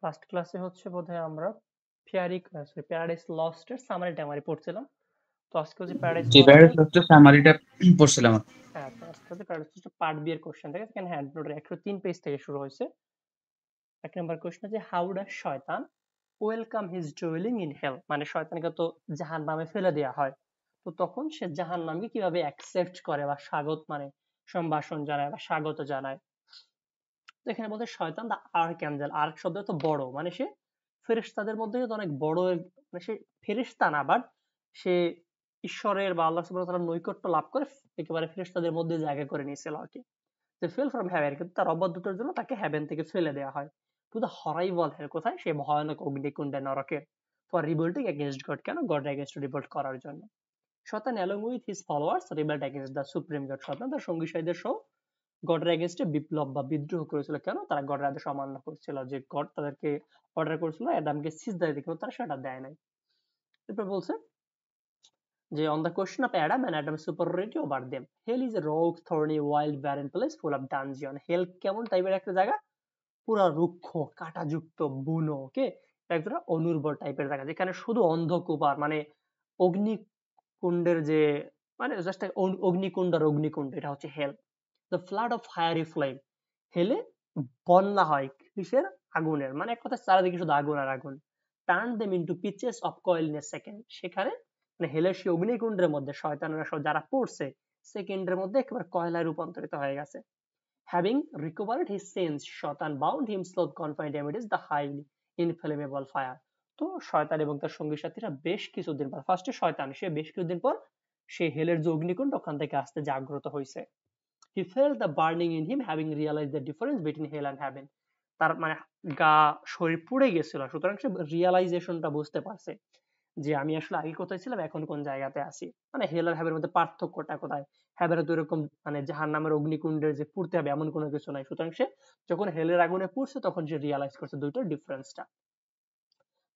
Last ক্লাসে হচ্ছে বোধহয় আমরা প্যারাডাইস লস্ট এর সামারি টামারি পড়ছিলাম। তো আজকে হচ্ছে প্যারাডাইস জি লস্ট প্যারাডাইস এর লস্টের সামারিটা পড়ছিলাম। হ্যাঁ, তো আজকে হচ্ছে প্যারাডাইস লস্ট পার্ট বি এর কোশ্চেন থেকে সেখানে হ্যান্ড নোটের 103 পেজ থেকে শুরু হয়েছে। এক নম্বর কোশ্চেন যে হাউ ডাজ শয়তান welcome his dwelling in hell, মানে শয়তানকে তো জাহান্নামে ফেলে দেওয়া হয়, তো তখন সে জাহান্নামকে কিভাবে অ্যাকসেপ্ট করে বা স্বাগত মানে সম্ভাষণ জানায় বা স্বাগত জানায়। তো এখানে বলতে শয়তান দা আর্ক অ্যাঞ্জেল, আর্ক শব্দ তো বড়, মানে সে ফেরেশতাদের মধ্যে কিন্তু অনেক বড়, মানে সে ফেরেশতা না, বাট সে ঈশ্বরের বা আল্লাহ সুবহানাহু ওয়া তাআলার নৈকট্য লাভ করে একেবারে ফেরেশতাদের মধ্যে জায়গা করে নিয়েছিল আর কি। যে ফেল ফ্রম হেভেন, কিন্তু তার অবাধ্যতার জন্য তাকে হেভেন থেকে ফেলে দেওয়া হয় টু দ্য হরাইবল হেল, কোথায় সেই ভয়ানক অগ্নিকুণ্ডে নরকে, ফর রিভোল্টিং এগেইনস্ট গড, কেন গডের এগেইনস্ট রিভোল্ট করার জন্য। শয়তান along with his followers rebelled against the supreme God, শয়তান তার সঙ্গী সাথীদের সহ গডের এগেইনস্টে বিপ্লব বা বিদ্রোহ করেছিল, কেন তারা গডের আদেশ অমান্য করছিল, যে গড তাদেরকে অর্ডার করেছিল অ্যাডামকে সিজদা দিতে, কিন্তু তারা সেটা দেয় নাই। এরপর বলছে যে on the question of Adam and Adam's superiority over them, hell is a rogue, thorny, wild, barren place full of dungeon. hell কেমন টাইপের একটা জায়গা, পুরা রুক্ষ, কাঁটাযুক্ত, বুনো, ওকে, একটা অনুর্বর টাইপের জায়গা যেখানে শুধু অন্ধকূপার মানে অগ্নিকুণ্ডের যে মানে জাস্ট অগ্নিকুণ্ড আর অগ্নিকুণ্ড, এটা হচ্ছে hell. The flood of fiery flame, হেলে বন্যা হয় কিসের, আগুনের, মানে এক কথা চারিদিকে শুধু আগুন আর আগুন। Turn them into peaches of coil in a second, সেখানে মানে হেলের সেই অগ্নিকুণ্ডের মধ্যে শয়তানরা সব যারা পড়ছে সেকেন্ডের মধ্যে একেবারে কয়লায় রূপান্তরিত হয়ে গেছে। Having recovered his sense, শয়তান bound himself confined amidst the highly inflammable fire. তো শয়তান এবং তার সঙ্গী সাথীরা বেশ কিছুদিন পর, ফার্স্টে শয়তান সে বেশ কিছুদিন পর সে হেলের যে অগ্নিকুণ্ড ওখান থেকে আসতে জাগ্রত হয়েছে। He felt the burning in him, having realized the difference between hell and heaven. তার মানে গা শরীর পুড়ে গেছিল, সুতরাং সে রিয়ালাইজেশনটা বুঝতে পারছে যে আমি আসলে আগে কোথায় ছিলাম এখন কোন জায়গাতে আছি, মানে হেল আর হ্যাভের মধ্যে পার্থক্যটা কোথায়। হ্যাভের তো এরকম মানে জাহান্নামের অগ্নিকুণ্ডের যে পুড়তে হবে এমন কোনো কিছু নাই, সুতরাং সে যখন হেলের আগুনে পুড়ছে তখন সে রিয়ালাইজ করছে দুইটার ডিফারেন্সটা।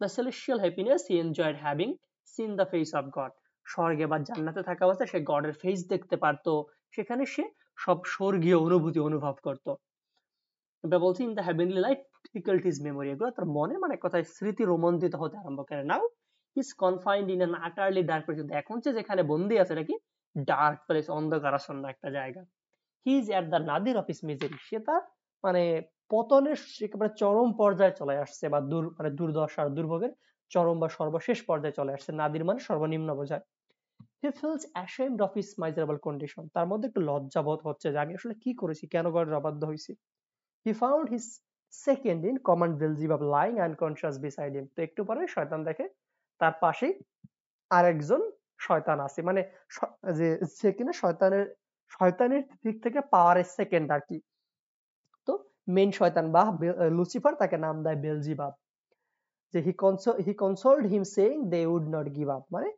The celestial happiness he enjoyed having seen the face of God, স্বর্গে বা জান্নাতে থাকা অবস্থায় সে গডের ফেস দেখতে পারতো, সেখানে সে সব স্বর্গীয় অনুভূতি অনুভব করত। আমরা বলছি in the heavenly light difficulties memory, এগুলো তার মনে মানে কথায় স্মৃতি রোমন্থিত হতে আরম্ভ করে। Now is confined in an আটারলি dark place, এখন যে যেখানে বন্দি আছে নাকি ডার্ক প্লেস, অন্ধকারাচ্ছন্ন একটা জায়গা। He is at the nadir of his misery, সে তার মানে পতনের একেবারে চরম পর্যায়ে চলে আসছে, বা মানে দুর্দশার দুর্ভোগের চরম বা সর্বশেষ পর্যায়ে চলে আসছে। নাদির মানে সর্বনিম্ন বোঝায়। He feels ashamed of his মাইজারেবল condition, তার মধ্যে একটু লজ্জাবোধ হচ্ছে যে আমি আসলে কি করেছি, কেন গডের অবাধ্য হয়েছি। He found his second in command Beelzebub lying unconscious beside him. তো একটু পরে শয়তান দেখে তার পাশেই আরেকজন শয়তান আছে, মানে যে সে কিনা শয়তানের দিক থেকে পাওয়ারের সেকেন্ড আর কি। তো মেইন শয়তান বা লুসিফার তাকে নাম দেয় বেলজিবাব। যে he consoled him saying they would not give up, মানে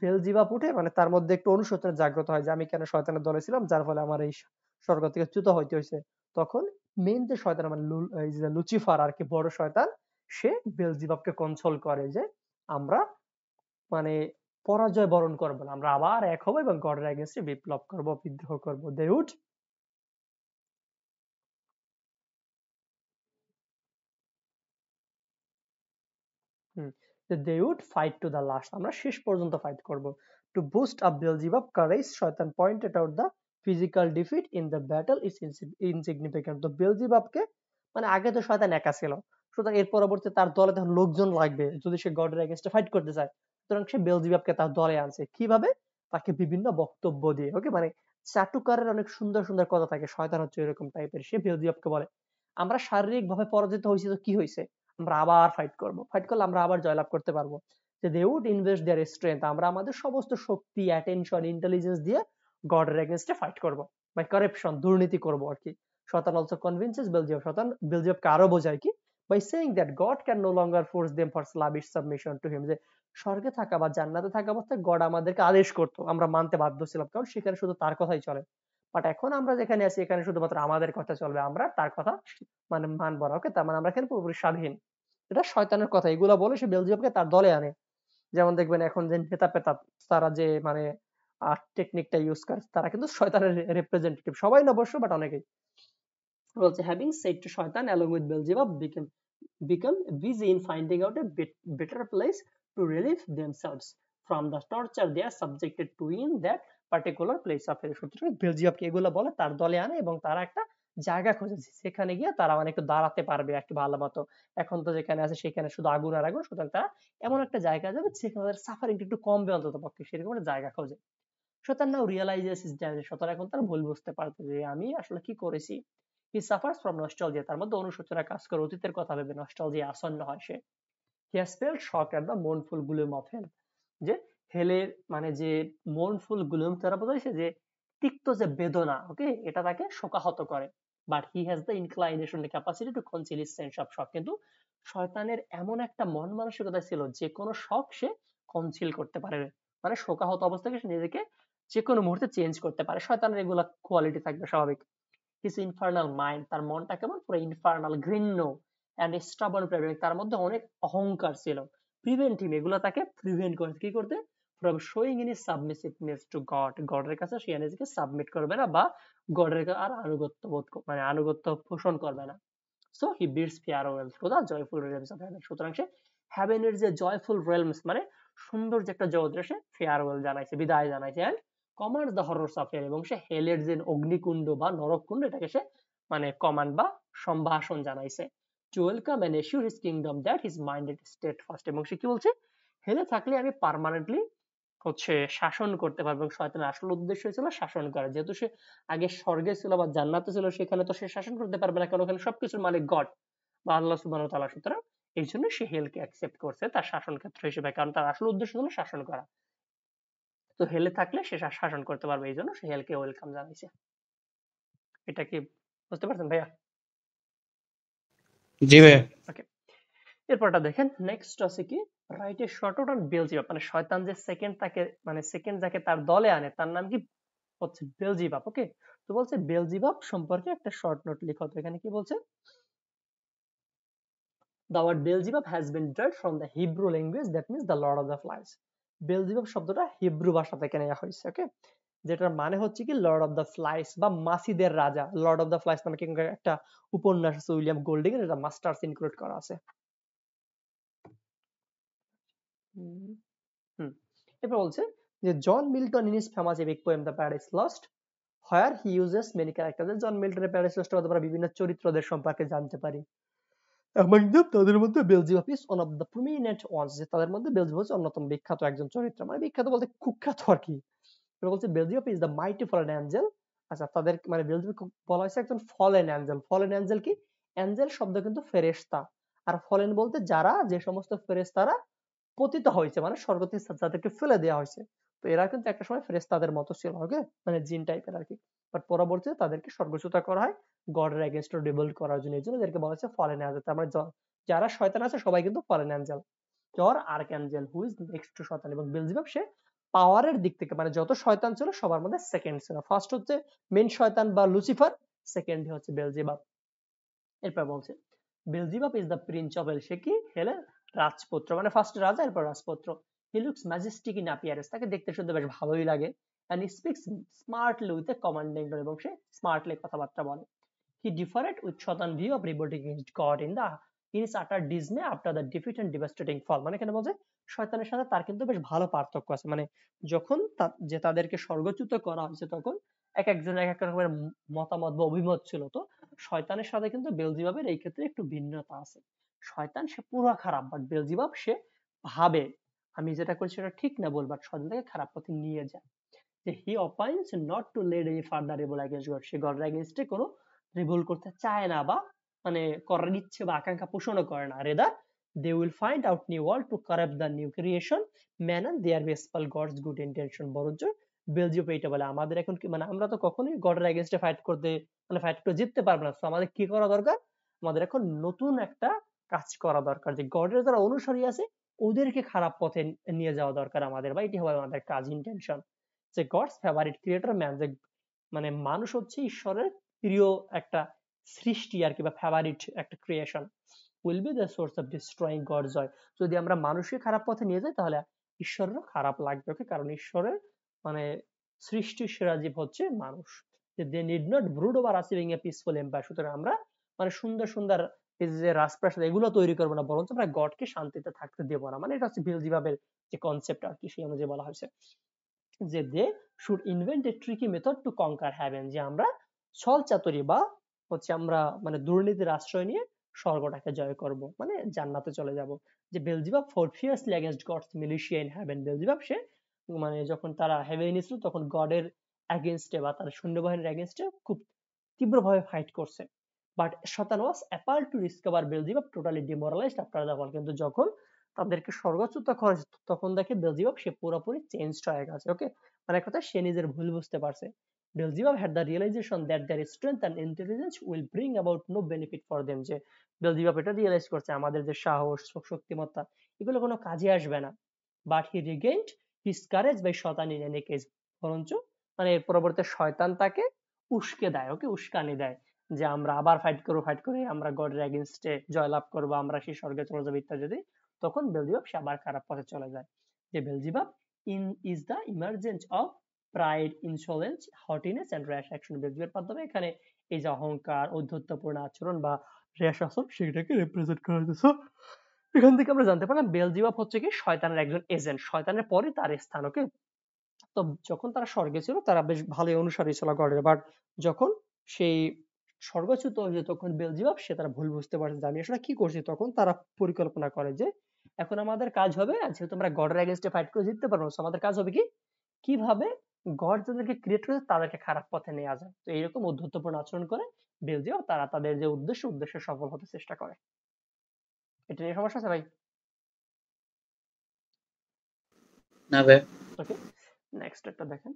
বেলজিবাব উঠে মানে তার মধ্যে একটু অনুশোচনা জাগ্রত হয় যে আমি কেন শয়তানের দলে ছিলাম, যার ফলে আমার এই স্বর্গ থেকে চ্যুত হইতে হয়েছে। তখন মেইন যে শয়তান মানে এই যে লুচিফার আর কি, বড় শয়তান, সে বেলজিবাবকে কনসোল করে যে আমরা মানে পরাজয় বরণ করবো না, আমরা আবার এক হবো এবং গডের এগেইনস্টে বিপ্লব করবো, বিদ্রোহ করবো। They would they would fight to the last, আমরা শেষ পর্যন্ত ফাইট করব। To boost up Beelzebub courage, শয়তান pointed out the physical defeat in the battle is insignificant. তো বেলজিবাবকে মানে আগে তো শয়তান একা ছিল, সুতরাং এর পরবর্তী তার দলে তখন লোকজন লাগবে যদি সে গডের এগেইনস্টে ফাইট করতে চায়, সুতরাং সে বেলজিবাবকে তার দলে আনছে কিভাবে, তাকে বিভিন্ন বক্তব্য দিয়ে, ওকে, মানে চাটুকারের অনেক সুন্দর সুন্দর কথা থাকে, শয়তান হচ্ছে এরকম টাইপের। সে বেলজিবাবকে বলে আমরা শারীরিক ভাবে পরাজিত হয়েছি তো কি হয়েছে, আমরা আবার ফাইট করব, ফাইট করলে আমরা আবার জয়লাভ করতে পারবো। যে they would invest their strength, আমরা আমাদের সমস্ত শক্তি, অ্যাটেনশন, ইন্টেলিজেন্স দিয়ে গডের এগেইনস্টে ফাইট করব, বাই কারাপশন, দুর্নীতি করব আর কি। শয়তান অলসো কনভিন্সেস বেলজিয়াম, শয়তান বেলজিয়ামকে আরো বোঝায় কি, by saying that God can no longer force them for slavish submission to him, যে স্বর্গে থাকা বা জান্নাতে থাকা অবস্থায় গড আমাদেরকে আদেশ করতো, আমরা মানতে বাধ্য ছিলাম, কারণ সেখানে শুধু তার কথাই চলে। বাট এখন আমরা যেখানে আছি এখানে শুধুমাত্র আমাদের কথা চলবে, আমরা তার কথা মানে মানবো না, ওকে, তার মানে আমরা এখানে পুরোপুরি স্বাধীন। এটা শয়তানের কথা, এগুলা বলে সে বেলজিয়ামকে তার দলে আনে। যেমন দেখবেন এখন যে নেতা পেতা তারা যে মানে টেকনিকটা ইউজ করে, তারা কিন্তু শয়তানের রিপ্রেজেন্টেটিভ, সবাই না অবশ্য, বাট অনেকেই। বলছে হ্যাভিং সেড টু শয়তান along with Beelzebub became, become busy in finding out a better place to relieve themselves from the torture they are subjected to in that particular place of life. সুতরাং বেলজিয়ামকে এগুলো বলে তার দলে আনে এবং তারা একটা জায়গা খুঁজেছে সেখানে গিয়ে তারা মানে একটু দাঁড়াতে পারবে একটু ভালো মতো। এখন তো যেখানে আছে সেখানে শুধু আগুন আর আগুন, সুতরাং তারা এমন একটা জায়গা যাবে যেখানে তাদের সাফারিং একটু কমবে অন্তত পক্ষে, সেরকম একটা জায়গা খোঁজে। শয়তান নাও রিয়েলাইজেস হিজ ড্যামেজ, শয়তান এখন তার ভুল বুঝতে পারছে যে আমি আসলে কি করেছি। হি সাফার্স ফ্রম নস্টালজিয়া, তার মধ্যে অনুশোচনা কাজ করে, অতীতের কথা ভেবে নস্টালজিয়া আসন্ন হয় সে। He has felt shock at the mournful gloom of hell, যে হেলের মানে যে মোর্নফুল গ্লুম তারা বোঝাইছে যে তিক্ত যে বেদনা, ওকে, এটা তাকে শোকাহত করে। But he has the inclination capacity to conceal his sense of shock, কিন্তু শয়তানের এমন একটা মন মানসিকতা ছিল যে কোনো শক সে কনসিল করতে পারে, মানে শোকাহত অবস্থা থেকে সে নিজেকে যে কোনো মুহূর্তে চেঞ্জ করতে পারে। শয়তানের এগুলা কোয়ালিটি থাকবে স্বাভাবিক। হিজ ইনফার্নাল মাইন্ড, তার মনটা কেমন পুরো ইনফার্নাল, ঘৃণ্য এন্ড স্টাবর্ন প্রেরিং, তার মধ্যে অনেক অহংকার ছিল। প্রিভেন্ট হিম, এগুলো তাকে প্রিভেন্ট করে কি করতে, from showing in his submissiveness to God, গডের কাছে সে নিজেকে সাবমিট করবে না বা গডের আর আনুগত্য বোধ মানে আনুগত্য পোষণ করবে না। So he bids farewell to the joyful realms of heaven, সুতরাং সে হেভেনের যে জয়ফুল রেলমস মানে সুন্দর যে একটা জগৎ, সে ফেয়ারওয়েল জানাইছে, বিদায় জানাইছে, and command the horrors of hell, এবং সে হেলের যে অগ্নিকুণ্ড বা নরককুণ্ড এটাকে সে মানে কমান্ড বা সম্ভাষণ জানাইছে। To welcome and assure his kingdom that his minded state first, এবং সে কি বলছে, হেলে থাকলে আমি পার্মানেন্টলি হচ্ছে শাসন করতে পারবে। এবং শয়তানের আসল উদ্দেশ্য ছিল শাসন করা, যেহেতু সে আগে স্বর্গে ছিল বা জান্নাতে ছিল, সেখানে তো সে শাসন করতে পারবে না, কারণ ওখানে সবকিছুর মালিক গড বা আল্লাহ সুবহানাহু ওয়া তাআলা। সুতরাং এই জন্য সে হেলকে অ্যাকসেপ্ট করছে তার শাসন ক্ষেত্র হিসেবে, কারণ তার আসল উদ্দেশ্য ছিল শাসন করা। তো হেলে থাকলে সে শাসন করতে পারবে, এই জন্য সে হেলকে ওয়েলকাম জানাইছে। এটা কি বুঝতে পারছেন ভাইয়া? জি ভাইয়া। ওকে, এরপরটা দেখেন, নেক্সট আছে কি, write a short note on Beelzebub, মানে শয়তান যে সেকেন্ড তাকে মানে সেকেন্ড যাকে তার দলে আনে তার নাম কি হচ্ছে বেলজিবাব। ওকে, তো বলছে বেলজিবাব সম্পর্কে একটা শর্ট নোট লিখো। তো এখানে কি বলছে, the word Beelzebub has been derived from the Hebrew language that means the Lord of the Flies. বেলজিবাব শব্দটা হিব্রু ভাষা থেকে নেওয়া হয়েছে, ওকে, যেটার মানে হচ্ছে কি লর্ড অফ দ্য ফ্লাইস বা মাছিদের রাজা। লর্ড অফ দ্য ফ্লাইস নামে একটা উপন্যাস আছে উইলিয়াম গোল্ডিং এর, এটা মাস্টার্স ইনক্লুড করা আছে। এরপর বলছে যে John Milton in his famous epic poem the Paradise Lost where he uses many characters, John মিল্টনের প্যারাডাইস লস্ট মধ্যে আমরা বিভিন্ন চরিত্রদের সম্পর্কে জানতে পারি। among them তাদের মধ্যে বেলজিবাব is one of the prominent ones, যে তাদের মধ্যে বেলজিবাব হচ্ছে অন্যতম বিখ্যাত একজন চরিত্র, মানে বিখ্যাত বলতে কুখ্যাত আর কি। এটা বলছে বেলজিবাব is the mighty fallen angel। আচ্ছা, তাদের মানে বেলজিবাব বলা হয়েছে একজন ফলেন অ্যাঞ্জেল। ফলেন অ্যাঞ্জেল কি, অ্যাঞ্জেল শব্দ কিন্তু ফেরেশতা, আর ফলেন বলতে যারা যে সমস্ত ফেরেশতারা পতিত হয়েছে, মানে স্বর্গ থেকে যাদেরকে ফেলে দেওয়া হয়েছে। তো এরা কিন্তু একটা সময় ফেরেশতাদের মতো ছিল, ওকে, মানে জিন টাইপের আর কি। বাট পরবর্তীতে তাদেরকে স্বর্গচ্যুত করা হয় গডের এগেইনস্ট রিবেল করার জন্য, এই জন্য এদেরকে বলা হচ্ছে ফলেন অ্যাঞ্জেল। তার মানে যারা শয়তান আছে সবাই কিন্তু ফলেন অ্যাঞ্জেল। জর archangel who is next to শয়তান, এবং বেলজিবাব সে পাওয়ারের দিক থেকে মানে যত শয়তান ছিল সবার মধ্যে সেকেন্ড ছিল। ফার্স্ট হচ্ছে মেন শয়তান বা লুসিফার, সেকেন্ড হচ্ছে বেলজিবাব। এরপর বলছে Beelzebub is the prince of hell, সে কি হেলের রাজপুত্র, মানে ফার্স্ট রাজা এরপর রাজপুত্র। He looks majestic in appearance, তাকে দেখতে শুনতে বেশ ভালোই লাগে। And he speaks smartly with a commanding tone, এবং সে স্মার্টলি কথাবার্তা বলে। হি ডিফারেড উইথ শয়তান view of revolting against God in the in his utter dismay after the defeat and devastating fall, মানে এখানে বলছে শয়তানের সাথে তার কিন্তু বেশ ভালো পার্থক্য আছে। মানে যখন যে তাদেরকে স্বর্গচ্যুত করা হয়েছে তখন এক একজনের এক এক রকমের মতামত বা অভিমত ছিল। তো শয়তানের সাথে কিন্তু বেলজিবাবের এই ক্ষেত্রে একটু ভিন্নতা আছে। শয়তান সে পুরো খারাপ, বাট বেলজিবাব সে ভাবে আমি যেটা করছি সেটা ঠিক না বল, বাট শয়তান তাকে খারাপ পথে নিয়ে যায়। যে he opines not to led any further revolt against God, সে গডের এগেইনস্টে কোনো রিভোল করতে চায় না বা মানে করার ইচ্ছে বা আকাঙ্ক্ষা পোষণও করে না। Rather they will find out new world to corrupt the new creation man and their bespoil God's good intention. বরঞ্চ বেলজিয়াম এইটা বলে আমাদের এখন কি মানে আমরা তো কখনোই গডের এগেইনস্টে ফাইট করতে মানে ফাইট করে জিততে পারবো না। তো আমাদের কি করা দরকার, আমাদের এখন নতুন একটা কাজ করা দরকার, যে গডের যারা অনুসারী আছে ওদেরকে খারাপ পথে নিয়ে যাওয়া দরকার আমাদের, বা এটি হবে আমাদের কাজ, ইন্টেনশন। যে গডস ফেভারিট ক্রিয়েটর ম্যান, যে মানে মানুষ হচ্ছে ঈশ্বরের প্রিয় একটা সৃষ্টি আর কি, বা ফেভারিট একটা creation, will be the source of destroying God joy. যদি আমরা মানুষকে খারাপ পথে নিয়ে যাই তাহলে ঈশ্বরেরও খারাপ লাগবে, ওকে, কারণ ঈশ্বরের মানে সৃষ্টির সেরা জীব হচ্ছে মানুষ। যে they need not brood over achieving a peaceful empire. সুতরাং আমরা মানে সুন্দর সুন্দর এই যে রাজপ্রাসাদ এগুলো তৈরি করবো না, বরঞ্চ আমরা গডকে শান্তিতে থাকতে দেবো না। মানে এটা হচ্ছে বেলজিবাবের যে কনসেপ্ট আর কি, সেই অনুযায়ী বলা হয়েছে যে they should invent a tricky method to conquer heaven, যে আমরা ছল চাতুরি বা হচ্ছে আমরা মানে দুর্নীতির আশ্রয় নিয়ে স্বর্গটাকে জয় করব, মানে জান্নাতে চলে যাব। যে Beelzebub fought fiercely against God's militia in heaven, Beelzebub সে মানে যখন তারা হেভেনে ছিল তখন গডের এগেইনস্টে বা তার সৈন্যবাহিনীর এগেইনস্টে খুব তীব্রভাবে ফাইট করছে। বাট শয়তান was appal to discover Beelzebub totally demoralised after the fall, কিন্তু যখন তাদেরকে স্বর্গচ্যুত করে তখন দেখে বেলজিবাব সে পুরোপুরি চেঞ্জড হয়ে গেছে। ওকে, মানে এক কথা সে নিজের ভুল বুঝতে পারছে। বেলজিবাব had the realization that their strength and intelligence will bring about no benefit for them, যে বেলজিবাব এটা রিয়েলাইজ করছে আমাদের যে সাহস শক্তিমত্তা এগুলো কোনো কাজে আসবে না। But he regained his courage by শয়তান ইন এনি কেস, বরঞ্চ মানে এর পরবর্তী শয়তান তাকে উস্কে দেয়, ওকে উস্কানি দেয় যে আমরা আবার ফাইট করবো, ফাইট করে আমরা গডের এগেইনস্টে জয়লাভ করবো, আমরা সেই স্বর্গে চলে যাবো ইত্যাদি। তখন বেলজিবাব সে আবার খারাপ পথে চলে যায়। যে Beelzebub in is the emergence of pride, insolence, haughtiness and rash action, বেলজিবাবের মাধ্যমে এখানে এই যে অহংকার, ঔদ্ধত্যপূর্ণ আচরণ বা র্যাশ আচরণ সেটাকে রিপ্রেজেন্ট করা হয়েছে। এখান থেকে আমরা জানতে পারলাম বেলজিবাব হচ্ছে কি শয়তানের একজন এজেন্ট, শয়তানের পরে তার স্থান। ওকে, তো যখন তারা স্বর্গে ছিল তারা বেশ ভালোই অনুসারী ছিল গডের, বাট যখন সেই স্বর্গচ্যুত হয়েছে তখন বেলজিবাব সে তারা ভুল বুঝতে পারছে যে আমি আসলে কি করছি। তখন তারা পরিকল্পনা করে যে এখন আমাদের কাজ হবে, যেহেতু আমরা গডের এগেইনস্টে ফাইট করে জিততে পারবো, আমাদের কাজ হবে কি কিভাবে গড যাদেরকে ক্রিয়েট করেছে তাদেরকে খারাপ পথে নেওয়া যায়। তো এইরকম উদ্ধত্যপূর্ণ আচরণ করে বেলজিয়াম তারা তাদের যে উদ্দেশ্যে সফল হতে চেষ্টা করে। এটা নিয়ে সমস্যা আছে ভাই? না ভাই। ওকে, নেক্সট একটা দেখেন।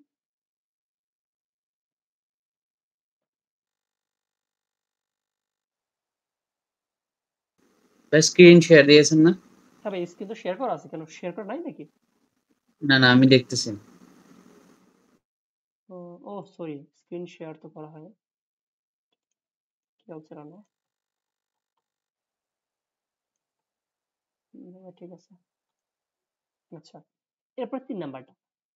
ভাই স্ক্রিন শেয়ার দিয়েছেন না? হ্যাঁ ভাই, স্ক্রিন তো শেয়ার করা আছে, কেন শেয়ার করা নাই নাকি? না না, আমি দেখতেছি। ও সরি, স্ক্রিন শেয়ার তো করা হয়। কি হচ্ছে রান্না? ঠিক আছে, আচ্ছা। এরপর 3 নাম্বারটা,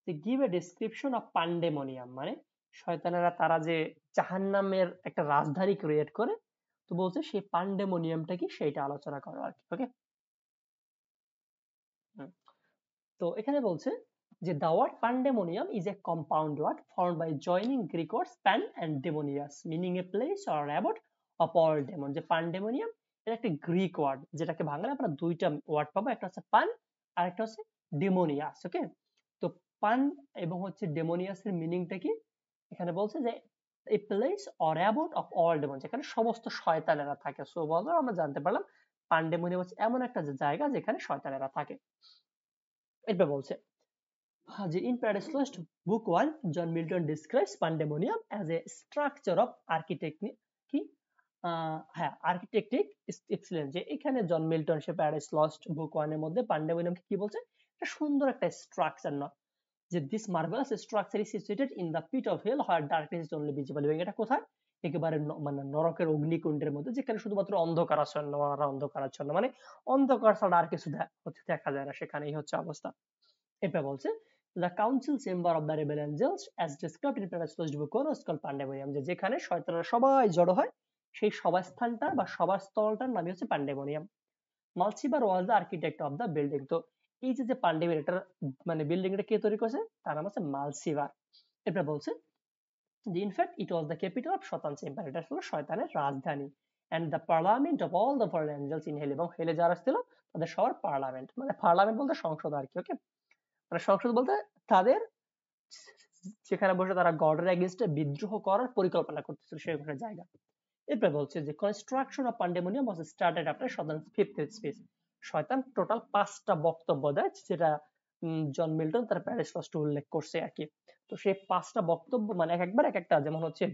যে গিভ এ ডেসক্রিপশন অফ পান্ডেমোনিয়াম, মানে শয়তানেরা তারা যে জাহান্নামের একটা রাজধানী ক্রিয়েট করে, তো বলছে সেই পান্ডেমোনিয়ামটা কি সেইটা আলোচনা করো আর কি। ওকে, তো এখানে বলছে যে the word pandemonium is a compound word formed by joining Greek words pan and demonias, meaning a place or abode of all demon। যে পান্ডেমোনিয়াম এটা একটা গ্রিক ওয়ার্ড, যেটাকে বাংলায় আমরা দুইটা ওয়ার্ড পাবো, একটা হচ্ছে পান আর একটা হচ্ছে ডেমোনিয়াস। ওকে, তো পান এবং হচ্ছে ডেমোনিয়াস এর মিনিংটা কি? এখানে বলছে যে a place or abode of all demons, যেখানে সমস্ত শয়তানেরা থাকে। সো বলো আমরা জানতে পারলাম পান্ডেমোনিয়াম হচ্ছে এমন একটা জায়গা যেখানে শয়তানেরা থাকে। এরপর বলছে যে in Paradise Lost book 1 John Milton describes pandemonium as a structure of architecture কি হ্যাঁ আর্কিটেকটিক এক্সিলেন্স, যে এখানে জন মিল্টন সে প্যারাডাইস লস্ট বুক 1 এর মধ্যে পান্ডেমোনিয়ামকে কি বলছে, একটা সুন্দর একটা স্ট্রাকচার না, যে this marvellous structure is situated in the pit of hell where darkness is only visible, এবং এটা কোথায়, একেবারে মানে নরকের অগ্নিকুণ্ডের মধ্যে, যেখানে শুধুমাত্র অন্ধকারাচ্ছন্ন আর অন্ধকারাচ্ছন্ন, মানে অন্ধকার ছাড়া আর কিছু দেখা যায় না, সেখানেই হচ্ছে অবস্থা। এরপর বলছে the council chamber of the rebel angels as described in Paradise Lost book 1 was called pandemonium, যে যেখানে শয়তানরা সবাই জড়ো হয় সেই সভাস্থানটা বা সভাস্থলটার নামই হচ্ছে Pandemonium. Mulciber was the architect of the building, তো এই যে পান্ডেমিয়ার এটা মানে বিল্ডিং টা কে তৈরি করেছে, তার নাম হচ্ছে মালসিবার। এরপর বলছে যে in fact it was the capital of শয়তান চেম্বার, এটা হলো শয়তানের রাজধানী, and the parliament of all the foreign angels in hell, এবং হেলে যারা ছিল তাদের সবার পার্লামেন্ট, মানে পার্লামেন্ট বলতে সংসদ আর কি। ওকে, মানে সংসদ বলতে তাদের সেখানে বসে তারা গডের এগেইনস্টে বিদ্রোহ করার পরিকল্পনা করতেছিল সেই একটা জায়গা। এরপর বলছে যে construction of Pandemonium was started after শয়তান ফিফথ স্পিচ, শয়তান টোটাল 5টা বক্তব্য দেয়, যেটা জন মিল্টন তার প্যারিস লস্টে উল্লেখ করছে আর কি। তো সেই 5টা বক্তব্য মানে একবার এক একটা, যেমন হচ্ছে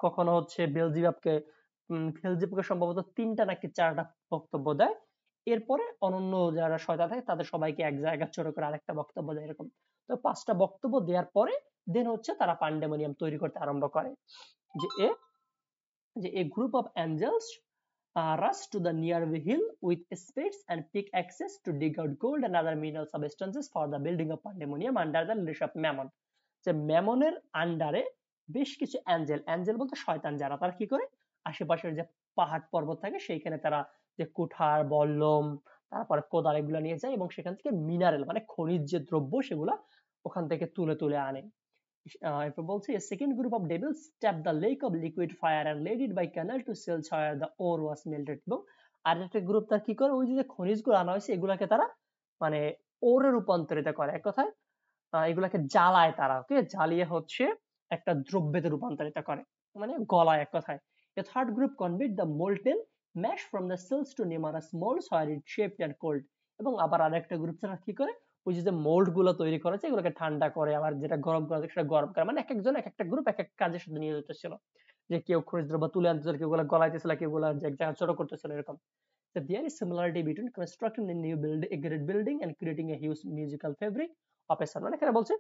কখনো হচ্ছে বেলজিয়ামকে সম্ভবত 3টা নাকি 4টা বক্তব্য দেয়, এরপরে অনন্য যারা শয়তান থাকে তাদের সবাইকে এক জায়গায় জড়ো করে আরেকটা বক্তব্য দেয়, এরকম। তো 5টা বক্তব্য দেওয়ার পরে দেন হচ্ছে তারা পান্ডেমোনিয়াম তৈরি করতে আরম্ভ করে। যে a group of angels rush to the nearby hill with spades and pickaxes to dig out gold and other mineral substances for the building of pandemonium under the leadership of Mammon, যে ম্যামনের আন্ডারে বেশ কিছু Angel, Angel বলতে শয়তান যারা, তারা কি করে আশেপাশের যে পাহাড় পর্বত থাকে সেইখানে তারা যে কুঠার বল্লম তারপরে কোদাল এগুলো নিয়ে যায় এবং সেখান থেকে মিনারেল মানে খনিজ যে দ্রব্য সেগুলা ওখান থেকে তুলে তুলে আনে। এরপর বলছে a second group of devils tapped the lake of liquid fire and led it by canal to Selch where the ore was melted। এবং আরেকটা গ্রুপ তার কি করে ওই যে খনিজগুলো আনা হয়েছে এগুলাকে তারা মানে ওরে রূপান্তরিত করে, এক কথায় এগুলাকে জ্বালায় তারা, ওকে জ্বালিয়ে হচ্ছে একটা দ্রব্যতে রূপান্তরিত করে, মানে গলায় এক কথায়। A third group conveyed the molten mash from the cells to numerous molds where it shaped and cooled। এবং আবার আরেকটা গ্রুপ তারা কি করে ওই যে মোল্ড গুলো তৈরি করেছে এগুলোকে ঠান্ডা করে আবার যেটা গরম করা সেটা গরম করে, মানে এক একজন এক একটা গ্রুপ এক এক কাজের সাথে নিয়োজিত ছিল, যে কেউ খনিজ দ্রব্য তুলে আনতেছিল, কেউ গুলো গলাইতেছিল, কেউ গুলো এক জায়গায় ছোট করতেছিল এরকম। So there is similarity between constructing a new building, a great building and creating a huge musical fabric of a sound। মানে এখানে বলছে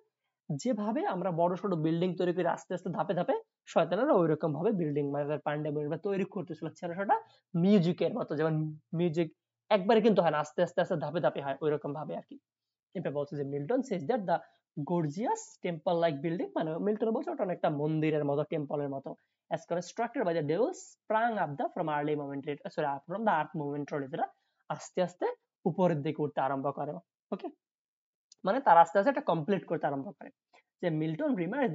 যেভাবে আমরা বড় সড়ো বিল্ডিং তৈরি করে আস্তে আস্তে ধাপে ধাপে শয়তানেরা ওই রকম ভাবে বিল্ডিং মানে পান্ডাবের তৈরি করতেছিল ছোট ছোট মিউজিকের মতো, যেমন মিউজিক একবারে কিন্তু হয় না, আস্তে আস্তে আস্তে ধাপে ধাপে হয় ওই রকম ভাবে আর কি। এটা বলছে যে Milton says that the gorgeous temple like building মানে মিল্টন বলছে ওটা অনেকটা মন্দিরের মতো টেম্পলের মতো as constructed by the devils sprang up the from early momentarily sorry from the earth momentarily, যেটা আস্তে আস্তে উপরের দিকে উঠতে আরম্ভ করে। ওকে, মানে তারা আস্তে আস্তে এটা কমপ্লিট করতে আরম্ভ করে। যে Milton remarks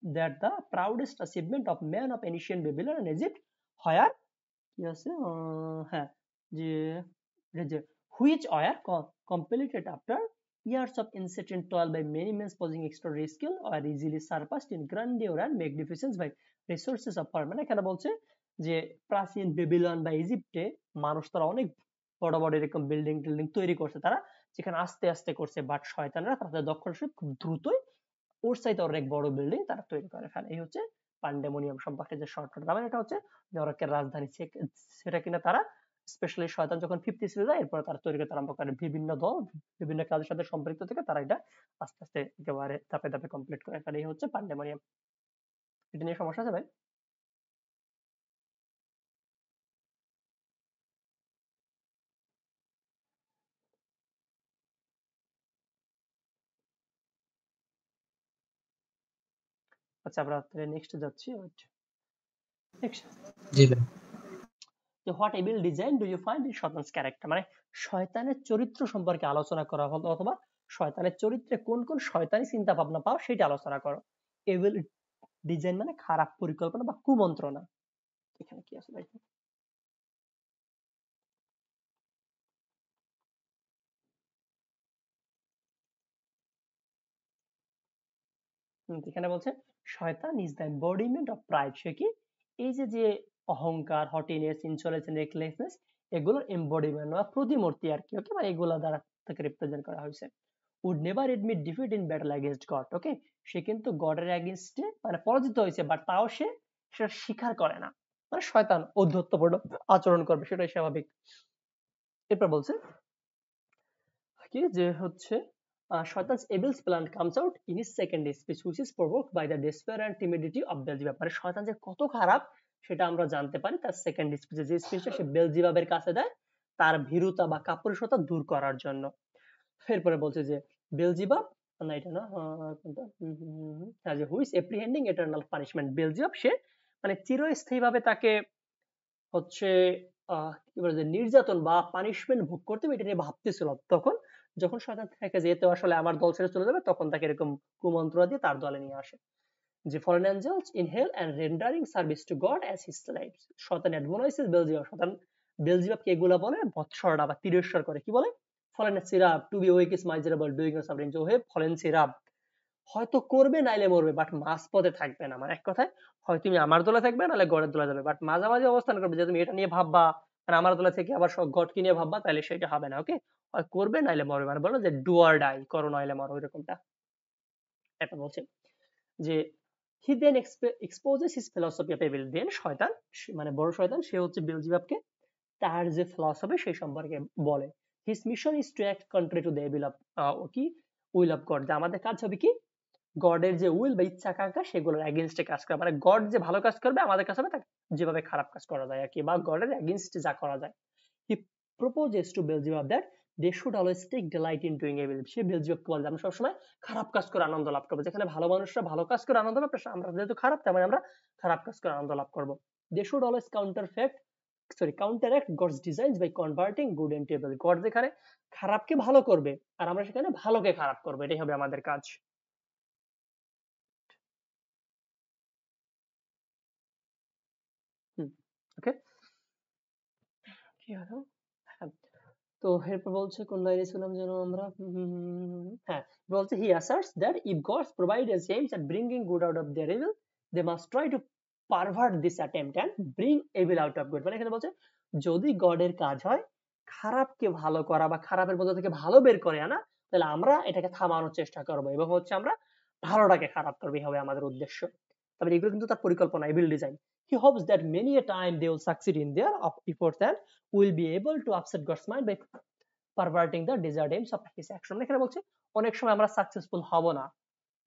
that the proudest achievement of man of ancient Babylon and Egypt where কি আছে হ্যাঁ যে which were completed after years of incessant toil by many men possessing extraordinary skill or easily surpassed in grandeur and magnificence by resources of power। মানে এখানে বলছে যে প্রাচীন Babylon বা ইজিপ্টে মানুষ তারা অনেক বড় বড় এরকম বিল্ডিং টিল্ডিং তৈরি করছে, তারা যেখানে আস্তে আস্তে করছে, বাট শয়তানরা তাদের দক্ষতার সাথে খুব দ্রুতই ওর চাইতে অনেক বড় বিল্ডিং তারা তৈরি করে ফেলে। এই হচ্ছে পান্ডেমোনিয়াম সম্পর্কে যে শর্টকাট, মানে এটা হচ্ছে নরকের রাজধানী সেটা কিনা তারা স্পেশালি শয়তান যখন 50 ছিল যায় এরপর তারা তৈরি করতে আরম্ভ করে, বিভিন্ন দল বিভিন্ন কাজের সাথে সম্পৃক্ত থেকে তারা এটা আস্তে আস্তে একেবারে ধাপে ধাপে কমপ্লিট করে ফেলে। এই হচ্ছে পান্ডেমোনিয়াম। এটা নিয়ে সমস্যা আছে ভাই? আচ্ছা আমরা নেক্সট যাচ্ছি। নেক্সট জি ভাই। যে what evil design do you find in শয়তানস ক্যারেক্টার, মানে শয়তানের চরিত্র সম্পর্কে আলোচনা করা হলো, অথবা শয়তানের চরিত্রে কোন কোন শয়তানি চিন্তা ভাবনা পাও সেটা আলোচনা করো। এভিল ডিজাইন মানে খারাপ পরিকল্পনা বা কুমন্ত্রণা। এখানে কি আছে ভাই? এখানে বলছে শয়তান is the embodiment of pride. সে কি এই যে যে অহংকার, হটিনেস, ইনসোলেন্স, নেকলেসনেস এগুলোর এম্বডিমেন্ট বা প্রতিমূর্তি আর কি। ওকে, মানে এগুলা দ্বারা তাকে রিপ্রেজেন্ট করা হয়েছে। Would never admit defeat in battle against God. Okay, সে কিন্তু গডের এগেইনস্টে মানে পরাজিত হয়েছে, বাট তাও সে সেটা স্বীকার করে না, মানে শয়তান ঔদ্ধত্যপূর্ণ আচরণ করবে, সেটাই স্বাভাবিক। এরপর বলছে কি যে হচ্ছে শয়তান's evil plan comes out in his second speech which is provoked by the despair and timidity of বেলজিবাব। মানে শয়তান যে কত খারাপ সেটা আমরা জানতে পারি তার সেকেন্ড স্পিচে, যে স্পিচটা সে বেলজিবাবের কাছে দেয় তার ভীরুতা বা কাপুরুষতা দূর করার জন্য। এরপরে বলছে যে বেলজিবাব না এটা না হ্যাঁ যে হুইস এপ্রিহেন্ডিং এটারনাল পানিশমেন্ট। বেলজিবাব সে মানে চিরস্থায়ী ভাবে তাকে হচ্ছে কি বলে যে নির্যাতন বা পানিশমেন্ট ভোগ করতে হবে এটা নিয়ে ভাবতেছিল, তখন যখন শয়তান থেকে যেহেতু আসলে আমার দল ছেড়ে চলে যাবে তখন তাকে এরকম কুমন্ত্র দিয়ে তার দলে নিয়ে আসে। যে foreign angels in hell and rendering service to God as his slaves. শয়তান অ্যাডমোনাইসেস বেলজিবাব, শয়তান বেলজিবাবকে এগুলা বলে ভৎসনা বা তিরস্কার করে, কি বলে fallen cherub to be weak is miserable doing or suffering, যে হে ফলেন সিরাপ হয়তো করবে নাইলে মরবে, বাট মাঝপথে থাকবে না, মানে এক কথায় হয় তুমি আমার দলে থাকবে নাহলে গডের দলে যাবে, বাট মাঝামাঝি অবস্থান করবে, যে তুমি এটা নিয়ে ভাববা মানে আমার দলে থেকে আবার গডকে নিয়ে ভাববা তাহলে সেটা হবে না। ওকে, হয় করবে নাইলে মরবে, মানে বলো যে ডু অর ডাই, করো নাইলে মরো, এরকমটা এটা বলছে। যে he then exposes his philosophy of evil. Then শয়তান মানে বড় শয়তান সে হচ্ছে বেলজিবাবকে তার যে ফিলসফি সেই সম্পর্কে বলে। His mission is to act country to the evil of কি উইল অফ গড, যে আমাদের কাজ হবে কি গডের যে উইল বা ইচ্ছা আকাঙ্ক্ষা সেগুলোর এগেইনস্টে কাজ করা, মানে গড যে ভালো কাজ করবে আমাদের কাছে হবে যেভাবে খারাপ কাজ করা যায় আর কি, বা গডের এগেইনস্টে যা করা যায়। He proposes to Beelzebub that they should always take delight in doing evil. সে বেলজিবাবকে বলে আমরা সবসময় খারাপ কাজ করে আনন্দ লাভ করবো, যেখানে ভালো মানুষরা ভালো কাজ করে আনন্দ পাবে আমরা যেহেতু খারাপ তেমন আমরা খারাপ কাজ করে আনন্দ লাভ করবো। They should always counteract counteract God's designs by converting good into evil. God যেখানে খারাপকে ভালো করবে আর আমরা সেখানে ভালোকে খারাপ করবো, এটাই হবে আমাদের কাজ। ওকে, কি হলো? হ্যাঁ, তো এরপর বলছে কোন লাইনে ছিলাম যেন আমরা, হ্যাঁ বলছে he asserts that if gods provide a aims at bringing good out of their evil, they must try to pervert this attempt and bring evil out of good। মানে এখানে বলছে যদি গডের কাজ হয় খারাপকে ভালো করা বা খারাপের মধ্যে থেকে ভালো বের করে আনা, তাহলে আমরা এটাকে থামানোর চেষ্টা করবো এবং হচ্ছে আমরা ভালোটাকে খারাপ করবো, এই হবে আমাদের উদ্দেশ্য। তবে এগুলো কিন্তু তার পরিকল্পনা, evil design. He hopes that many a time they will succeed in their efforts and will be able to upset God's mind by perverting the desired aims of his action। এখানে বলছে অনেক সময় আমরা সাকসেসফুল হব না,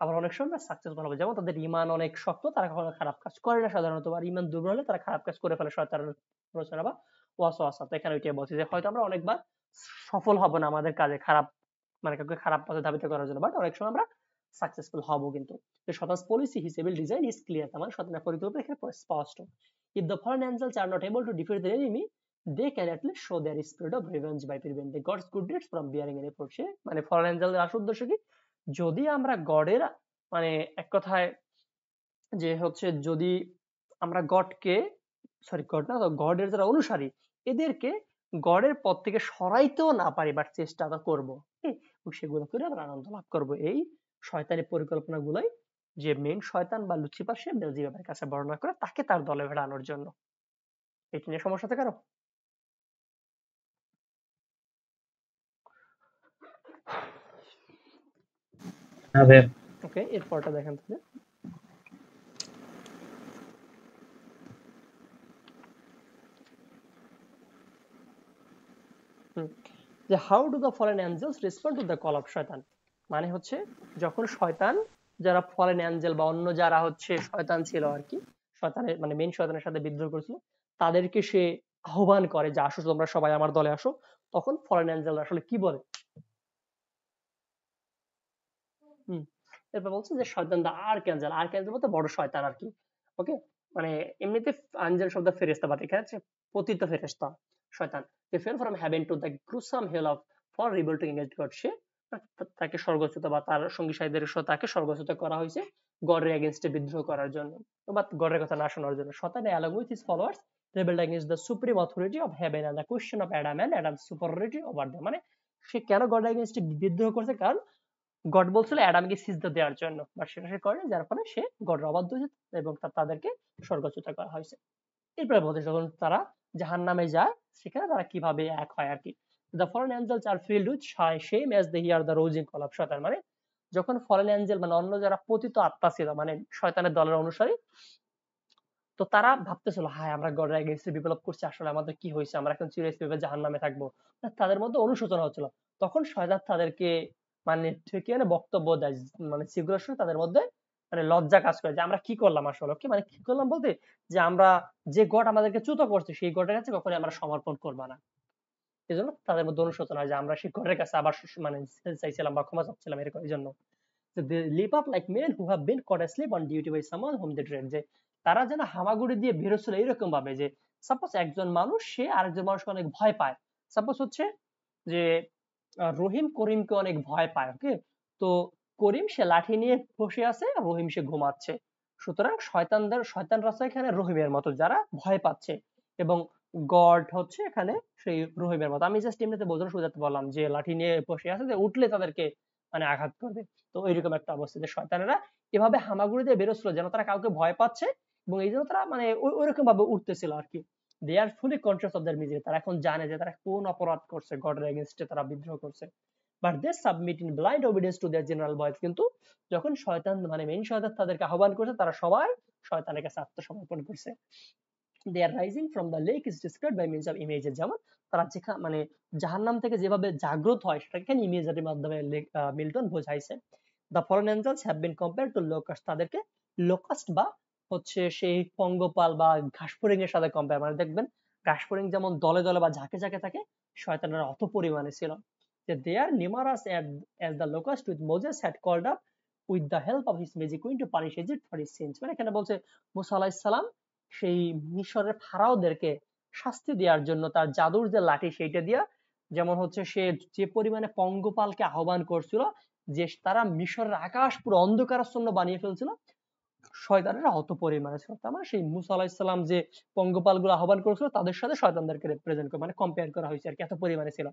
আবার অনেক সময় আমরা সাকসেসফুল হবো। যেমন তাদের ঈমান অনেক শক্ত, তারা কখনো খারাপ কাজ করে না সাধারণত, আর ঈমান দুর্বল হলে তারা খারাপ কাজ করে ফেলে শয়তানের প্ররোচনা বা ওয়াসওয়াসা। তো এখানে ওইটাই বলছে যে হয়তো আমরা অনেকবার সফল হব না আমাদের কাজে, খারাপ মানে কাউকে খারাপ পথে ধাবিত করার জন্য, বাট অনেক সময় আমরা সাকসেসফুল হব। কিন্তু শয়তানস policy, his evil design is clear, তার মানে শয়তানের পরিকল্পনা এখানে স্পষ্ট। If the fallen angels are not able to defeat their enemy, they can at least show their spirit of revenge by preventing God's good deeds from bearing any fruit। সে মানে fallen angel এর আসল উদ্দেশ্য কি, যদি আমরা গডের মানে এক কথায় যে হচ্ছে যদি আমরা গডকে গড না, গডের যারা অনুসারী এদেরকে গডের পথ থেকে সরাইতেও না পারি, বাট চেষ্টাটা করবো, সেগুলো করে আমরা আনন্দ লাভ করবো। এই শয়তানি পরিকল্পনা গুলাই যে মেইন শয়তান বা লুসিফার সে বেলজিবাবের কাছে বর্ণনা করে তাকে তার দলে ভেড়ানোর জন্য। এটা নিয়ে সমস্যা থাকে কারো? হ্যাঁ ভাইয়া। ওকে, এরপরটা দেখেন তাহলে। যে how do the fallen angels respond to the call of শয়তান, মানে হচ্ছে যখন শয়তান, যারা ফলেন অ্যাঞ্জেল বা অন্য যারা হচ্ছে শয়তান ছিল আর কি, শয়তানের মানে মেইন শয়তানের সাথে বিদ্রোহ করেছিল, তাদেরকে সে আহ্বান করে যে আসো তোমরা সবাই আমার দলে আসো, তখন ফলেন অ্যাঞ্জেল আসলে কি বলে? এরপর বলছে যে শয়তান দা আর্কঅ্যাঞ্জেল, আর্কঅ্যাঞ্জেল বলতে বড় শয়তান আর কি। ওকে, মানে এমনিতে আঞ্জেল শব্দ ফেরেশতা, বাট এখানে হচ্ছে পতিত ফেরেশতা শয়তান। they fell from heaven to the gruesome hell of for revolting against God। সে তাকে স্বর্গচ্যুত বা তার সঙ্গী সাথীদের সাথে তাকে স্বর্গচ্যুত করা হয়েছে গডের এগেইনস্টে বিদ্রোহ করার জন্য বা গডের কথা না শোনার জন্য। শয়তান along with his followers rebelled against the supreme authority of heaven and the question of Adam and Adam's superiority over them। মানে সে কেন গডের এগেইনস্টে বিদ্রোহ করছে, কারণ গড বলছিল অ্যাডামকে সিজদা দেওয়ার জন্য, বাট সেটা সে করেনি, যার ফলে সে গডের অবাধ্য হয়েছে এবং তাদেরকে স্বর্গচ্যুত করা হয়েছে। এরপরে বলতে যখন তারা জাহান্নামে যায় সেখানে তারা কিভাবে এক হয় আর কি। The fallen angels are filled with shame as they hear the rousing call of শয়তান। মানে যখন ফলেন অ্যাঞ্জেল মানে অন্য যারা পতিত আত্মা ছিল মানে শয়তানের দলের অনুসারী, তো তারা ভাবতেছিল হায় আমরা গডের এগেইনস্টে বিপ্লব করছি, আসলে আমাদের কি হয়েছে, আমরা এখন চিরস্থায়ীভাবে জাহান্নামে থাকবো। তাদের মধ্যে অনুশোচনা হচ্ছিল। তখন শয়তান তাদেরকে মানে ঠেকে এনে বক্তব্য দেয়, মানে সেগুলোর শুনে তাদের মধ্যে মানে লজ্জা কাজ করে যে আমরা কি করলাম আসলে, কি মানে কি করলাম বলতে যে আমরা যে গড আমাদেরকে চ্যুত করছে সেই গডের কাছে কখনোই আমরা সমর্পণ করবো না। এই জন্য তাদের মধ্যে অনুশোচনা হয় যে আমরা সেই গডের কাছে আবার মানে চাইছিলাম বা ক্ষমা চাচ্ছিলাম এরকম। এই জন্য they leap up like men who have been caught asleep on duty by someone whom they dread। যে তারা যেন হামাগুড়ি দিয়ে বেরোচ্ছিল এরকম ভাবে যে সাপোজ একজন মানুষ সে আরেকজন মানুষকে অনেক ভয় পায়, সাপোজ হচ্ছে যে রহিম করিমকে অনেক ভয় পায়। ওকে, তো করিম সে লাঠি নিয়ে বসে আছে, রহিম সে ঘুমাচ্ছে। সুতরাং শয়তানরা এখানে রহিমের মতো যারা ভয় পাচ্ছে, এবং গড হচ্ছে এখানে সেই রহিমের মতো। আমি জাস্ট এমনিতে বোঝানো সুবিধাতে বললাম যে লাঠি নিয়ে বসে আছে, যে উঠলে তাদেরকে মানে আঘাত করবে। তো এইরকম একটা অবস্থা যে শয়তানেরা এভাবে হামাগুড়ি দিয়ে বেরোচ্ছিল যেন তারা কাউকে ভয় পাচ্ছে, এবং এই জন্য তারা মানে ওইরকম ভাবে উঠতেছিল আর কি। দে আর ফুলি কনসিয়াস অফ দেয়ার মিজারি, তারা এখন জানে যে তারা কোন অপরাধ করছে, গডের এগেইনস্টে তারা বিদ্রোহ করছে। But they submit in blind obedience to their general voice. কিন্তু যখন শয়তান মানে মেইন শয়তান তাদেরকে আহ্বান করছে, তারা সবাই শয়তানের কাছে আত্মসমর্পণ করছে। They are rising from the lake is described by means of images. যেমন তারা যেখানে মানে জাহান্নাম থেকে যেভাবে জাগ্রত হয় সেটাকে এখানে ইমেজের মাধ্যমে মিল্টন বোঝাইছে। The fallen angels have been compared to locust, তাদেরকে লোকাস্ট বা হচ্ছে সেই পঙ্গপাল বা ঘাসফড়িং এর সাথে কম্পেয়ার। মানে দেখবেন ঘাসফড়িং যেমন দলে দলে বা ঝাঁকে ঝাঁকে থাকে, শয়তানরা অত পরিমাণে ছিল যে দে আর নিমারাস as the locust with Moses had called up with the help of his magic queen to punish Egypt for his sins। মানে এখানে বলছে মুসা আলাইহিস সালাম সেই মিশরের ফারাওদেরকে শাস্তি দেওয়ার জন্য তার জাদুর যে লাঠি সেইটা দিয়া, যেমন হচ্ছে সে যে পরিমাণে পঙ্গপালকে আহ্বান করছিল যে তারা মিশরের আকাশ পুরো অন্ধকারাচ্ছন্ন বানিয়ে ফেলছিল, শয়তানেরা অত পরিমাণে ছিল। তার মানে সেই মুসা আলাইহিস সালাম যে পঙ্গপাল গুলো আহ্বান করেছিল তাদের সাথে শয়তানদেরকে রিপ্রেজেন্ট করে, মানে কম্পেয়ার করা হয়েছে আর কি, এত পরিমাণে ছিল।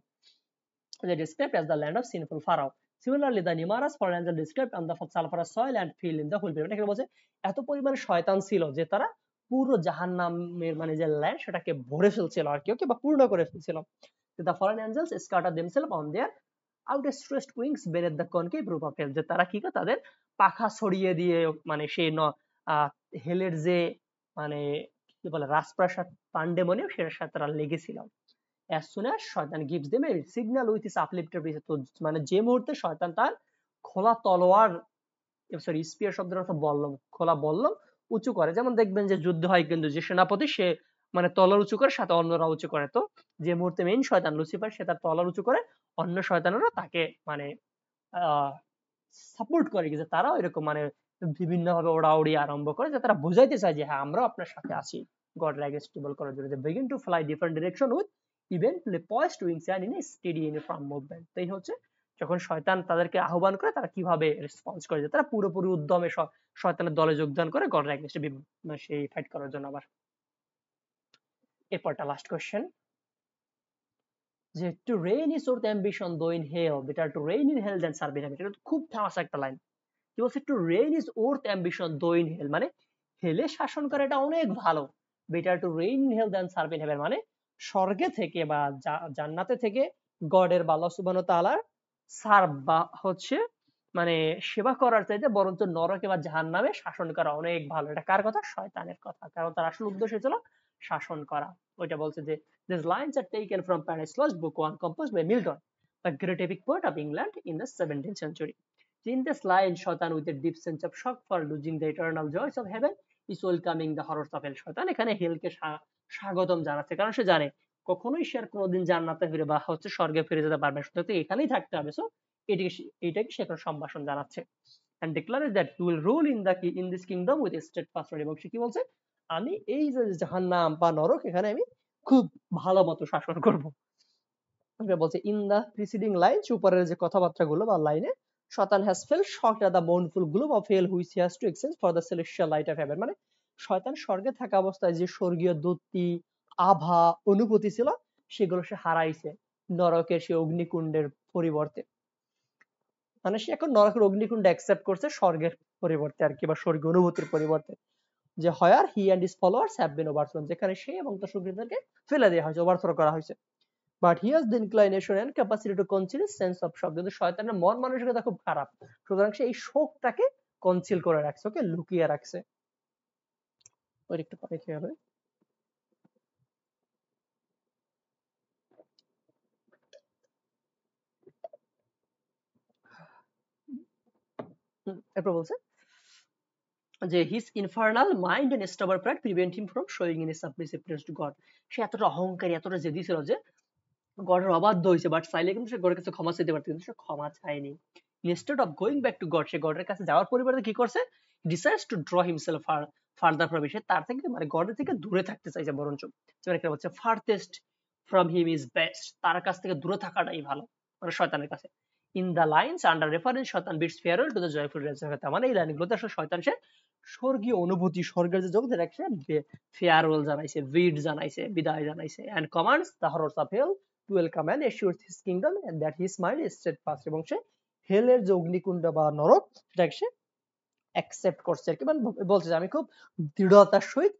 They described as the land of sinful Pharaoh. Similarly, the numerous foreign angels described on the sulphurous soil and fill in the whole period. এখানে বলছে এত পরিমাণে শয়তান ছিল যে তারা পুরো জাহান্নামের মানে যে ল্যান্ড সেটাকে ভরে ফেলছিল আর কি, ওকে, বা পূর্ণ করে ফেলছিল। The foreign angels scattered themselves on their outstretched wings beneath the concave roof of hell. যে তারা কি করে তাদের পাখা ছড়িয়ে দিয়ে মানে সেই হেলের যে মানে কি বলে রাজপ্রাসাদ পান্ডেমনিয়াম সেটার সাথে তারা লেগেছিল। as soon as শয়তান gives them a signal with his uplifted wrist, তো মানে যে মুহূর্তে শয়তান তার খোলা তলোয়ার, সরি স্পিয়ার শব্দের অর্থ বল্লম, খোলা বল্লম উঁচু করে, যেমন দেখবেন যে যুদ্ধ হয় কিন্তু যে সেনাপতি সে মানে তলোয়ার উঁচু করে সাথে অন্যরা উঁচু করে, তো যে মুহূর্তে মেইন শয়তান লুসিফার সে তার তলোয়ার উঁচু করে অন্য শয়তানেরা তাকে মানে সাপোর্ট করে যে তারাও এরকম মানে বিভিন্ন ভাবে ওড়াউড়ি আরম্ভ করে, যে তারা বুঝাইতে চায় যে হ্যাঁ আমরাও আপনার সাথে আছি গডের এগেইনস্টেবল করার জন্য। they begin to fly different direction with eventually poised wings and in a steady uniform movement। তাই হচ্ছে যখন শয়তান তাদেরকে আহ্বান করে তারা কিভাবে রেসপন্স করে, যে তারা পুরোপুরি উদ্যমে শয়তানের দলে যোগদান করে গডের এগেইনস্টে সেই ফাইট করার জন্য। আবার এরপরটা লাস্ট কোশ্চেন, যে to reign is or ambition though in hell, better to reign in hell than serve in heaven. এটা খুব ফেমাস একটা লাইন। কি বলছে, to reign is worth ambition though in hell, মানে হেলে শাসন করা এটা অনেক ভালো, better to reign in hell than serve in heaven, মানে স্বর্গে থেকে বা জান্নাতে থেকে গডের বা আল্লাহ সুবহানাহু ওয়া তাআলার সার্ভ বা হচ্ছে মানে সেবা করার চাইতে বরঞ্চ নরকে বা জাহান্নামে শাসন করা অনেক ভালো। এটা কার কথা? শয়তানের কথা, কারণ তার আসল উদ্দেশ্য ছিল শাসন করা। ওইটা বলছে যে these lines are taken from Paradise Lost book 1 composed by Milton, the great epic poet of England in the 17th century. In this line, Shaitan, with a deep sense of shock for losing the eternal joys of heaven, is welcoming the horrors of hell. শয়তান এখানে হেলকে স্বাগতম জানাচ্ছে, কারণ সে জানে কখনোই সে আর কোনোদিন জান্নাতে ফিরে বা হচ্ছে স্বর্গে ফিরে যেতে পারবে না, সুতরাং এখানেই থাকতে হবে। সো এটাকে সে এখন সম্ভাষণ জানাচ্ছে। and declares that he will rule in this kingdom with a steadfast rod। এবং সে কি বলছে, আমি এই যে জাহান্নাম বা নরক এখানে আমি খুব ভালো মতো শাসন করব। বলছে ইন দা প্রিসিডিং লাইন, উপরের যে কথাবার্তাগুলো বা লাইনে, শয়তান has felt shocked at the mournful gloom of hell which he has to exchange for the celestial light of heaven। মানে শয়তান স্বর্গে থাকা অবস্থায় যে স্বর্গীয় দূতি আভা অনুভূতি ছিল সেগুলো সে হারাইছে নরকের সেই অগ্নিকুণ্ডের পরিবর্তে। মানে সে এখন নরকের অগ্নিকুণ্ড অ্যাকসেপ্ট করছে স্বর্গের পরিবর্তে আর কি, বা স্বর্গীয় অনুভূতির পরিবর্তে, যে where he and his followers have been overthrown, যেখানে সে এবং তার সঙ্গীদেরকে ফেলে দেওয়া হয়েছে, ওভারথ্রো করা হয়েছে। But he has the inclination and capacity to conceal sense of shock. কিন্তু শয়তানের মন মানসিকতা খুব খারাপ, সুতরাং সে এই শোকটাকে কনসিল করে রাখছে, ওকে, লুকিয়ে রাখছে। ওই একটু পরে কি হবে, এরপর বলছে যে his infernal mind and stubborn pride prevent him from showing in submissiveness to God. সে এতটা অহংকারী এতটা জেদি ছিল যে গডের অবাধ্য হয়েছে, বাট চাইলে কিন্তু সে গডের কাছে ক্ষমা চাইতে পারত, কিন্তু সে ক্ষমা চায়নি। Instead of going back to God, সে গডের কাছে যাওয়ার পরিবর্তে কি করছে, decides to draw himself further from him, সে তার থেকে মানে গডের থেকে দূরে থাকতে চাইছে, বরঞ্চ যেমন এখানে বলছে farthest from him is best, তার কাছ থেকে দূরে থাকাটাই ভালো, মানে শয়তানের কাছে। In the lines under reference শয়তান bids farewell to the joyful result, মানে এই লাইনগুলোতে আসলে শয়তান সে স্বর্গীয় অনুভূতি স্বর্গের যে জগৎ এটাকে সে ফেয়ারওয়েল জানাইছে, বিড জানাইছে, বিদায় জানাইছে, and commands the horrors of hell to welcome and assure his kingdom and that his mind is steadfast। এবং সে হেলের যে অগ্নিকুণ্ড বা নরক সেটাকে সে অ্যাকসেপ্ট করছে আর কি, মানে বলছে যে আমি খুব দৃঢ়তার সহিত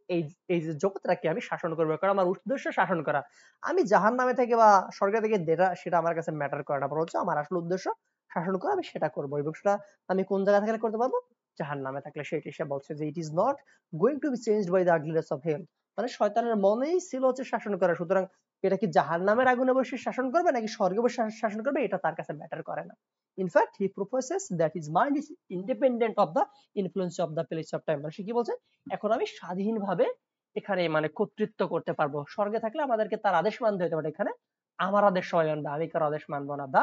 এই যে জগৎটাকে আমি শাসন করবো, কারণ আমার উদ্দেশ্য শাসন করা। আমি জাহান্নামে থেকে বা স্বর্গ থেকে সেটা আমার কাছে ম্যাটার করে না, বরঞ্চ আমার আসল উদ্দেশ্য শাসন করা, আমি সেটা করবো, এবং সেটা আমি কোন জায়গা থেকে করতে পারবো, জাহান্নামে থাকলে। সেটি সে বলছে যে it is not going to be changed by the ugliness of hell, মানে শয়তানের মনেই ছিল হচ্ছে শাসন করা, সুতরাং এটা কি জাহান্নামের আগুনে বসে শাসন করবে নাকি স্বর্গে বসে শাসন করবে এটা তার কাছে ম্যাটার করে না। In fact, he proposes that his mind is independent of the influence of the place of time। মানে সে কি বলছে, এখন আমি স্বাধীনভাবে এখানে মানে কর্তৃত্ব করতে পারবো, স্বর্গে থাকলে আমাদেরকে তার আদেশ মানতে হতে পারে, এখানে আমার আদেশ সবাই মানবে, আমি কারো আদেশ মানবো না। The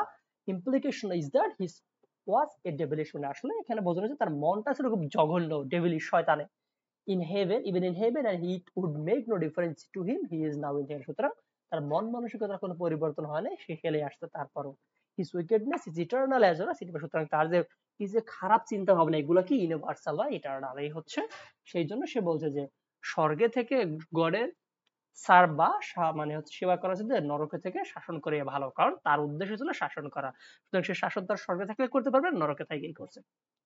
implication is that he was a devilish man। আসলে এখানে বোঝানো হচ্ছে তার মনটা ছিল খুব জঘন্য, ডেভিলিশ, শয়তানে। in heaven, even in heaven, and it would make no difference to him, he is now in hell. সুতরাং তার মন মানসিকতার কোনো পরিবর্তন হয় না, সে হেলে আসছে তারপরও। his wickedness is eternal as well as it, সুতরাং তার যে এই যে খারাপ চিন্তা ভাবনা এগুলো কি ইউনিভার্সাল বা ইটারনাল, এই হচ্ছে সেই জন্য সে বলছে যে স্বর্গে থেকে গডের সার্ভ বা মানে হচ্ছে সেবা করা যদি নরকে থেকে শাসন করে ভালো, কারণ তার উদ্দেশ্য ছিল শাসন করা। সুতরাং সে শাসন তার স্বর্গে থাকলে করতে পারবে, নরকে থেকেই করছে,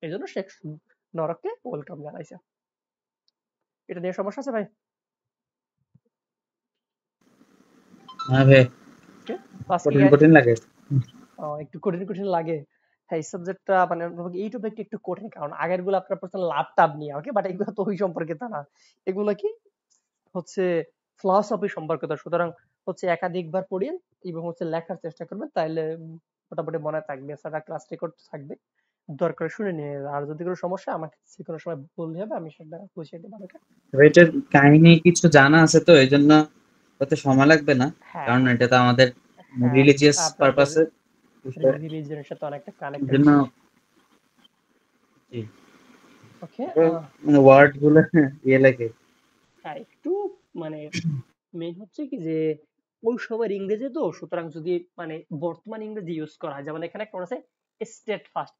এই জন্য সে নরককে ওয়েলকাম জানাইছে। এটা নিয়ে সমস্যা আছে ভাই? হ্যাঁ ভাই, Okay? কঠিন লাগে। একটু কঠিন লাগে। হ্যাঁ, এই সাবজেক্টটা মানে এই টপিকটা একটু কঠিন, কারণ আগের গুলো আপনার প্রশ্ন লাভ টাভ নিয়ে, ওকে, বাট এগুলো তো ওই সম্পর্কে তা না, এগুলো কি হচ্ছে ফিলসফি সম্পর্কিত। সুতরাং হচ্ছে একাধিকবার পড়িয়ে এবং হচ্ছে লেখার চেষ্টা করবেন, তাইলে মোটামুটি মনে থাকবে। এছাড়া ক্লাস রেকর্ড থাকবে, দরকার শুনে নিয়ে, আর যদি কোনো সমস্যা আমাকে যে কোনো সময় বললে হবে, আমি সেটা বুঝিয়ে দেবো। এটার কাহিনী কিছু জানা আছে তো, এই জন্য ওতে সময় লাগবে না, কারণ এটা তো আমাদের রিলিজিয়াস পারপাসে, রিলিজিয়নের সাথে অনেকটা কানেক্টেড। জন্য ওকে, মানে ওয়ার্ড গুলো ইয়ে লাগে। হ্যাঁ, একটু মানে মেইন হচ্ছে কি যে ওই সময়ের ইংরেজি তো, সুতরাং যদি মানে বর্তমান ইংরেজি ইউজ করা হয়, যেমন এখানে একটা আছে স্টেট ফার্স্ট,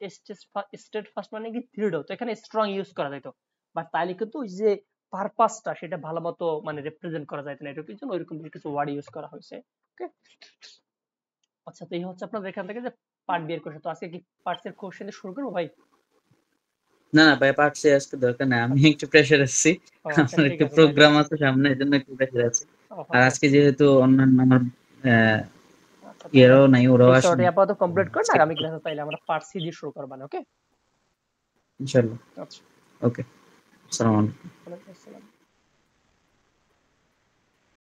স্টেট ফার্স্ট মানে কি দৃঢ়, তো এখানে স্ট্রং ইউজ করা যাইতো, বাট তাইলে কিন্তু ওই যে পারপাসটা সেটা ভালো মতো মানে রিপ্রেজেন্ট করা যাইতো না, এটার জন্য ওইরকম কিছু ওয়ার্ড ইউজ করা হয়েছে। ওকে, আচ্ছা, তো এই হচ্ছে আপনাদের এখান থেকে যে পার্ট বি এর কোশ্চেন। তো আজকে কি পার্ট সি এর কোশ্চেন দিয়ে শুরু করবো ভাই? না না ভাই, পার্ট সি আজকে দরকার নাই, আমি একটু প্রেসার আছি, আমার একটু প্রোগ্রাম আছে সামনে, এজন্য একটু প্রেসার আছে। আর আজকে যেহেতু অন্যান্য আমার এরাও নাই, ওরাও আসে না, আপাতত কমপ্লিট করেন, আগামী ক্লাসে তাইলে আমরা পার্ট সি দিয়ে শুরু করব। ওকে, ইনশাআল্লাহ। আচ্ছা, ওকে, আসসালামু আলাইকুম। ওয়ালাইকুম আসসালাম।